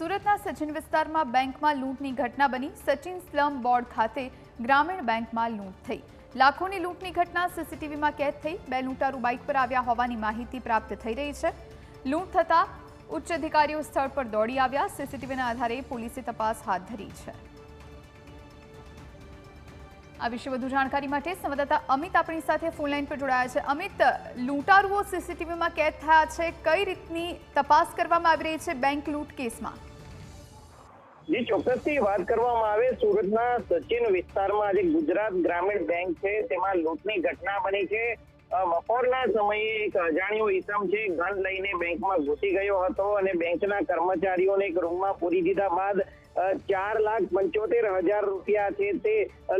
સુરતના સચિન વિસ્તારમાં બેંકમાં લૂંટની ઘટના બની। સચિન સ્લમ બોર્ડ ખાતે ગ્રામીણ બેંકમાં લૂંટ થઈ। લાખોની લૂંટની ઘટના સીસીટીવીમાં કેદ થઈ। બે લૂંટારૂ બાઇક પર આવ્યા હોવાની માહિતી પ્રાપ્ત થઈ રહી છે। લૂંટ થતા ઉચ્ચ અધિકારીઓ સ્થળ પર દોડી આવ્યા। સીસીટીવીના આધારે પોલીસે તપાસ હાથ ધરી છે। આ વિશે વધુ જાણકારી માટે સંવાદદાતા અમિત આપણી સાથે ફોન લાઈન પર જોડાયા છે। અમિત, લૂંટારુઓ સીસીટીવીમાં કેદ થયા છે, કઈ રીતની તપાસ કરવામાં આવી રહી છે બેંક લૂંટ કેસમાં? જે ચોક્કસથી વાત કરવામાં આવે, સુરતના સચિન વિસ્તારમાં આજે ગુજરાત ગ્રામીણ બેંક છે તેમાં લૂંટની ઘટના બની છે। બપોરના સમયે એક અજાણ્યો ઈસમ છે ગન લઈને બેંકમાં ઘૂસી ગયો હતો અને બેંકના કર્મચારીઓને એક રૂમમાં પૂરી દીધા બાદ 4,75,000 રૂપિયા છે તે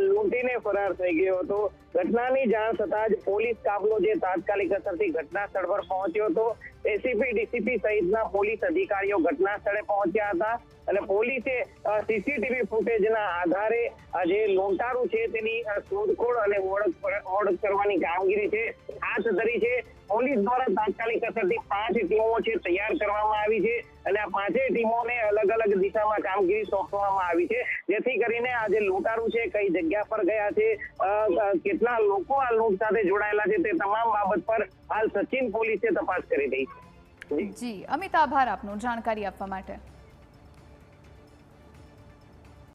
લૂંટીને ફરાર થઈ ગયો હતો। ઘટનાની જાણ થતાં જ પોલીસ કાફલો જે તાત્કાલિક અસરથી ઘટના સ્થળ પર પહોંચ્યો હતો। એસીપી ડીસીપી સહિતના પોલીસ અધિકારીઓ ઘટના સ્થળે પહોંચ્યા હતા અને પોલીસે સીસીટીવી ફૂટેજના આધારે જે લૂંટારૂ છે તેની શોધખોળ અને ઓળખ કરવાની કામગીરી છે હાથ ધરી છે। પોલીસ દ્વારા તાત્કાલિક અસરથી 5 ટીમો છે તૈયાર કરવામાં આવી છે અને આ 5 ટીમોને અલગ અલગ દિશામાં કામગીરી સોંપવામાં આવી છે, જેથી કરીને આ જે લૂંટારૂ છે કઈ જગ્યા પર ગયા છે, કેટલા લોકો આ લૂંટ સાથે જોડાયેલા છે તે તમામ બાબત પર હાલ સચિન પોલીસે તપાસ કરી રહી છે। જી અમિત, આભાર આપનો જાણકારી આપવા માટે।